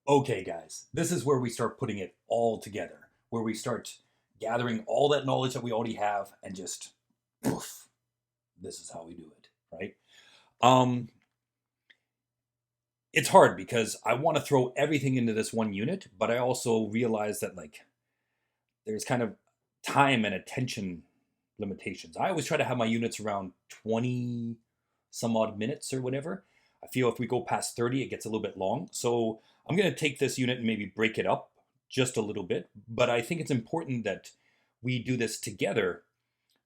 Okay, guys, this is where we start putting it all together, where we start gathering all that knowledge that we already have and just poof, this is how we do it, right? Um, it's hard because I want to throw everything into this one unit, but I also realize that like there's kind of time and attention limitations. I always try to have my units around 20 some odd minutes or whatever. I feel if we go past 30, it gets a little bit long. So I'm going to take this unit and maybe break it up just a little bit. But I think it's important that we do this together,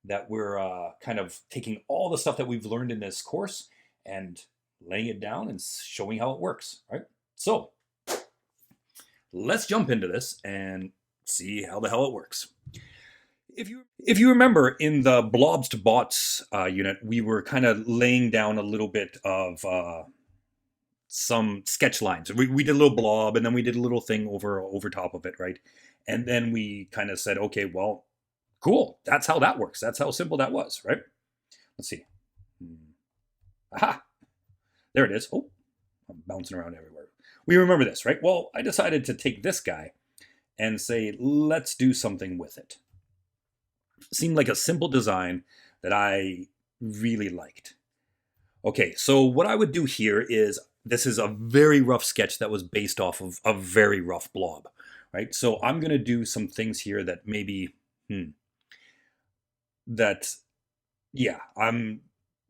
that we're kind of taking all the stuff that we've learned in this course and laying it down and showing how it works, right? So let's jump into this and see how the hell it works. If you remember in the blobs to bots unit, we were kind of laying down a little bit of some sketch lines. We did a little blob, and then we did a little thing over top of it, right? And then we kind of said, okay, well, cool. That's how that works. That's how simple that was, right? Let's see. Aha, there it is. Oh, I'm bouncing around everywhere. We remember this, right? Well, I decided to take this guy and say, let's do something with it. Seemed like a simple design that I really liked. Okay, so what I would do here is this is a very rough sketch that was based off of a very rough blob, right? So I'm going to do some things here that maybe, that, yeah, I'm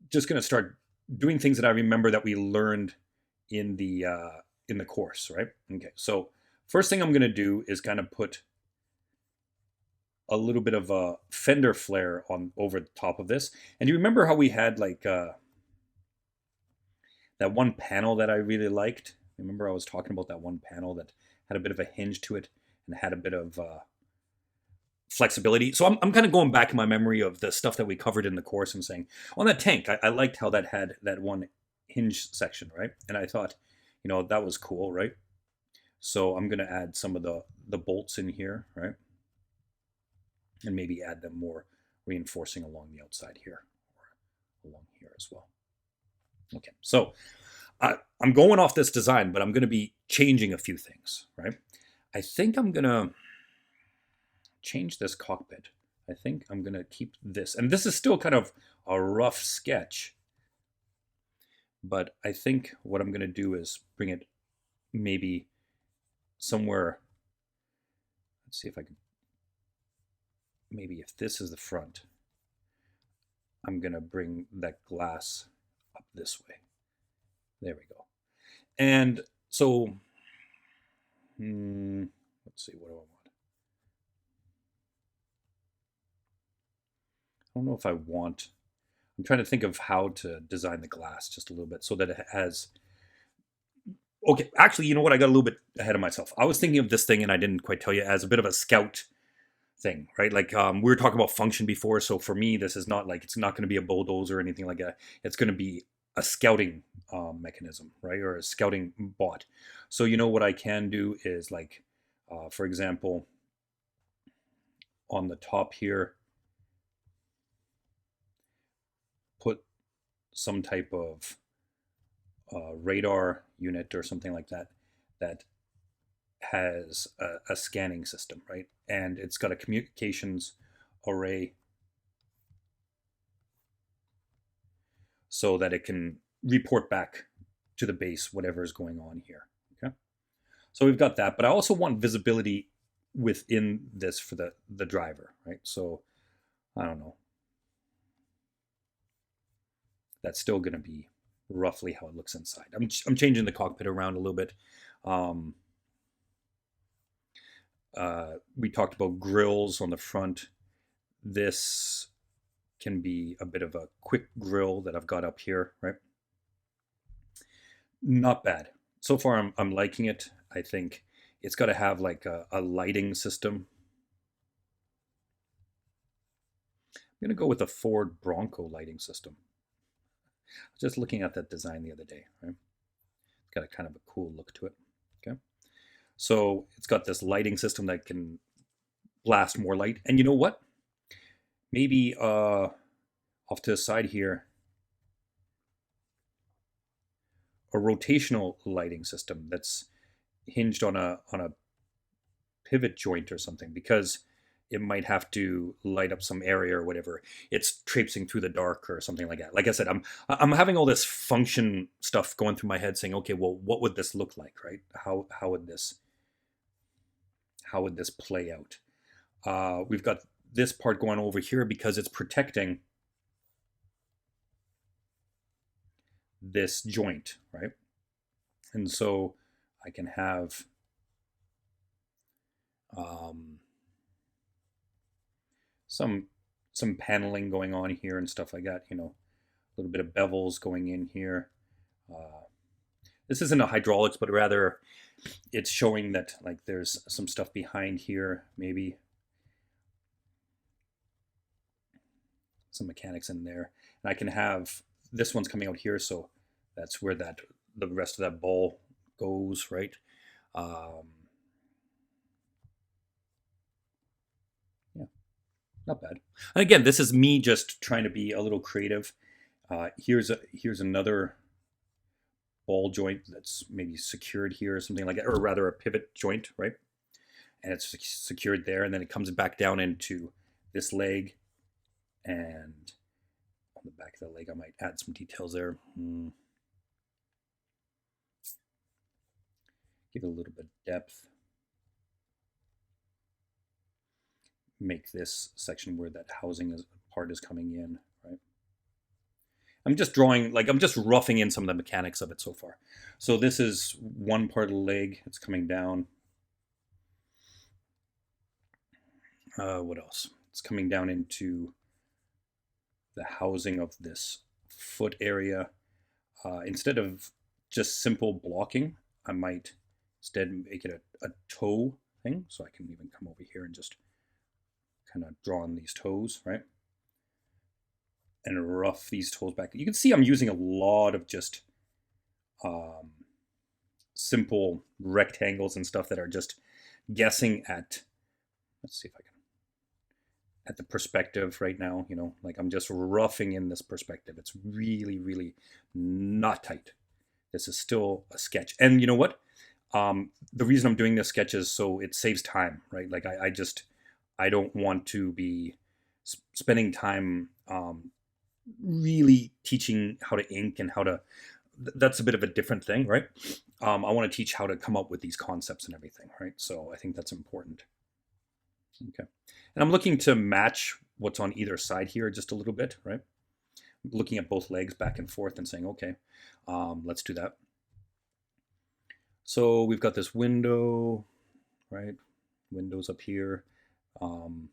just going to start doing things that I remember that we learned in the course, right? Okay, so first thing I'm going to do is kind of put a little bit of a fender flare on over the top of this. And you remember how we had like that one panel that I really liked? Remember I was talking about that one panel that had a bit of a hinge to it and had a bit of flexibility. So I'm kind of going back in my memory of the stuff that we covered in the course and saying, on that tank, I liked how that had that one hinge section, right? And I thought, that was cool, right? So I'm going to add some of the bolts in here, right? And maybe add them more reinforcing along the outside here or along here as well. Okay, so I'm going off this design, but I'm going to be changing a few things, right? I think I'm going to change this cockpit. I think I'm going to keep this. And this is still kind of a rough sketch, but I think what I'm going to do is bring it maybe somewhere. Let's see if I can. Maybe if this is the front, I'm going to bring that glass up this way. There we go. And so, let's see, what do I want? I don't know if I want, I'm trying to think of how to design the glass just a little bit so that it has, okay, actually, you know what? I got a little bit ahead of myself. I was thinking of this thing and I didn't quite tell you as a bit of a scout thing, right? Like we were talking about function before. So for me, this is not like, it's not going to be a bulldozer or anything like that. It's going to be a scouting mechanism, right? Or a scouting bot. So what I can do is like, for example, on the top here, put some type of radar unit or something like that that has a scanning system, right? And it's got a communications array so that it can report back to the base whatever is going on here. Okay, so we've got that, but I also want visibility within this for the driver, right? So I don't know. That's still going to be roughly how it looks inside. I'm changing the cockpit around a little bit. We talked about grills on the front. This can be a bit of a quick grill that I've got up here, right? Not bad. So far, I'm liking it. I think it's got to have like a lighting system. I'm going to go with a Ford Bronco lighting system. I was just looking at that design the other day, right? It's got a kind of a cool look to it. Okay. So it's got this lighting system that can blast more light. And you know what? Maybe off to the side here, a rotational lighting system that's hinged on a pivot joint or something, because it might have to light up some area or whatever. It's traipsing through the dark or something like that. Like I said, I'm having all this function stuff going through my head, saying, okay, well, what would this look like, right? How would this play out? We've got this part going over here because it's protecting this joint, right? And so I can have some paneling going on here and stuff like that. A little bit of bevels going in here. This isn't a hydraulics, but rather it's showing that like there's some stuff behind here, maybe some mechanics in there, and I can have this one's coming out here, so that's where the rest of that ball goes, right? Yeah, not bad. And again, this is me just trying to be a little creative. Here's another ball joint that's maybe secured here or something like that, or rather a pivot joint, right? And it's secured there, and then it comes back down into this leg, and on the back of the leg I might add some details there. Give it a little bit of depth. Make this section where that housing part is coming in, right? I'm just drawing, like I'm just roughing in some of the mechanics of it so far. So this is one part of the leg. It's coming down. What else? It's coming down into the housing of this foot area. Instead of just simple blocking, I might instead make it a toe thing. So I can even come over here and just kind of draw on these toes, right? And rough these toes back. You can see I'm using a lot of just simple rectangles and stuff that are just guessing at, let's see if I can, at the perspective right now, like I'm just roughing in this perspective. It's really, really not tight. This is still a sketch. And you know what? The reason I'm doing this sketch is so it saves time, right? Like I don't want to be spending time really teaching how to ink and how to, that's a bit of a different thing, right? I want to teach how to come up with these concepts and everything, right? So I think that's important. Okay. And I'm looking to match what's on either side here just a little bit, right? Looking at both legs back and forth and saying, okay, let's do that. So we've got this window, right? Windows up here. What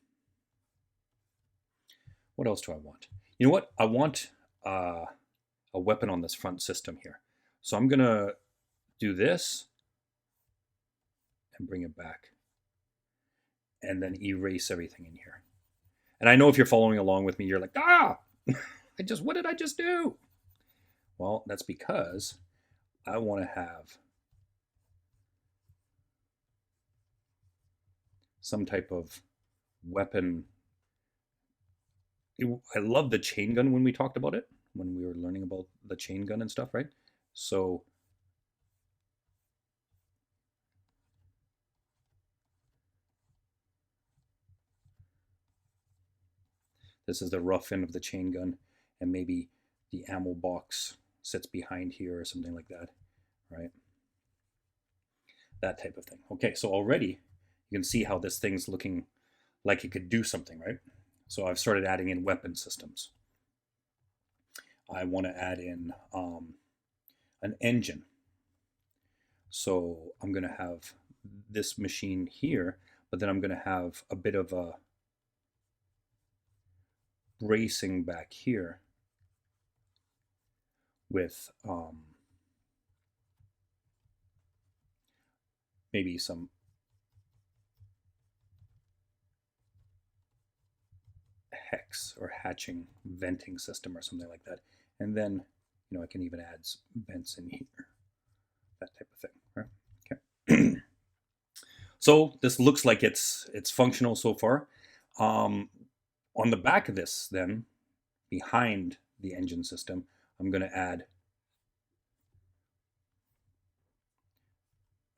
else do I want? You know what? I want a weapon on this front system here. So I'm going to do this and bring it back and then erase everything in here. And I know if you're following along with me, you're like, what did I just do? Well, that's because I want to have some type of weapon. I love the chain gun when we talked about it, when we were learning about the chain gun and stuff, right? So this is the rough end of the chain gun, and maybe the ammo box sits behind here or something like that, right? That type of thing. Okay, so already you can see how this thing's looking like it could do something, right? So I've started adding in weapon systems. I want to add in an engine. So I'm going to have this machine here, but then I'm going to have a bit of a bracing back here with maybe some hex or hatching venting system or something like that. And then, I can even add vents in here, that type of thing, right? Okay. So this looks like it's functional so far. On the back of this, then, behind the engine system, I'm going to add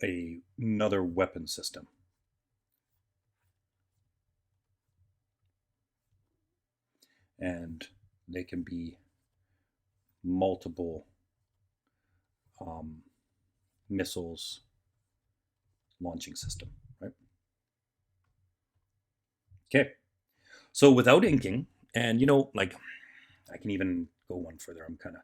another weapon system. And they can be multiple missiles launching system, right? Okay. So without inking, and like I can even go one further. I'm kind of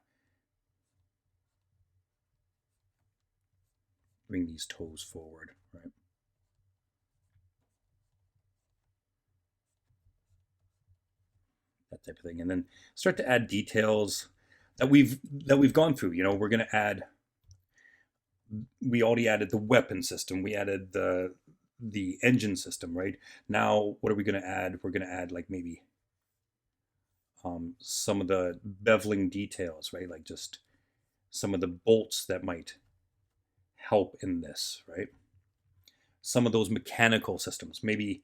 bring these toes forward, right? That type of thing, and then start to add details that we've gone through. We're going to add. We already added the weapon system. We added the engine system, right? Now, what are we going to add? We're going to add like maybe some of the beveling details, right? Like just some of the bolts that might help in this, right? Some of those mechanical systems. Maybe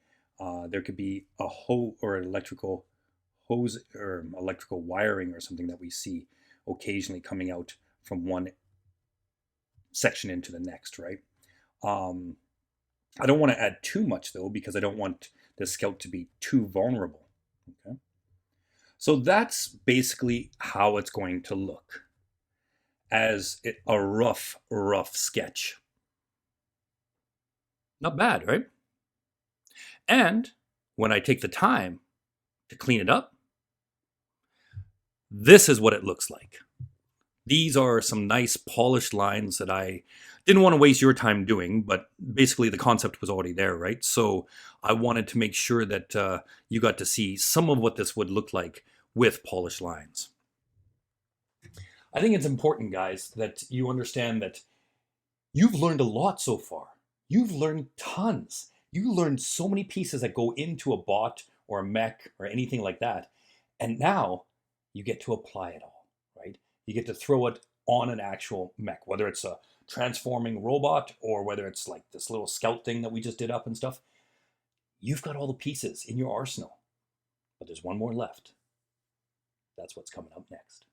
there could be a hose or an electrical hose or electrical wiring or something that we see occasionally coming out from one section into the next, right? Um, I don't want to add too much though, because I don't want the scout to be too vulnerable. Okay. So that's basically how it's going to look as a rough sketch. Not bad, right? And when I take the time to clean it up, this is what it looks like. These are some nice polished lines that I didn't want to waste your time doing, but basically the concept was already there, right? So I wanted to make sure that you got to see some of what this would look like with polished lines. I think it's important, guys, that you understand that you've learned a lot so far. You've learned tons. You learned so many pieces that go into a bot or a mech or anything like that. And now you get to apply it all, right? You get to throw it on an actual mech, whether it's a transforming robot or whether it's like this little scout thing that we just did up and stuff. You've got all the pieces in your arsenal, but there's one more left. That's what's coming up next.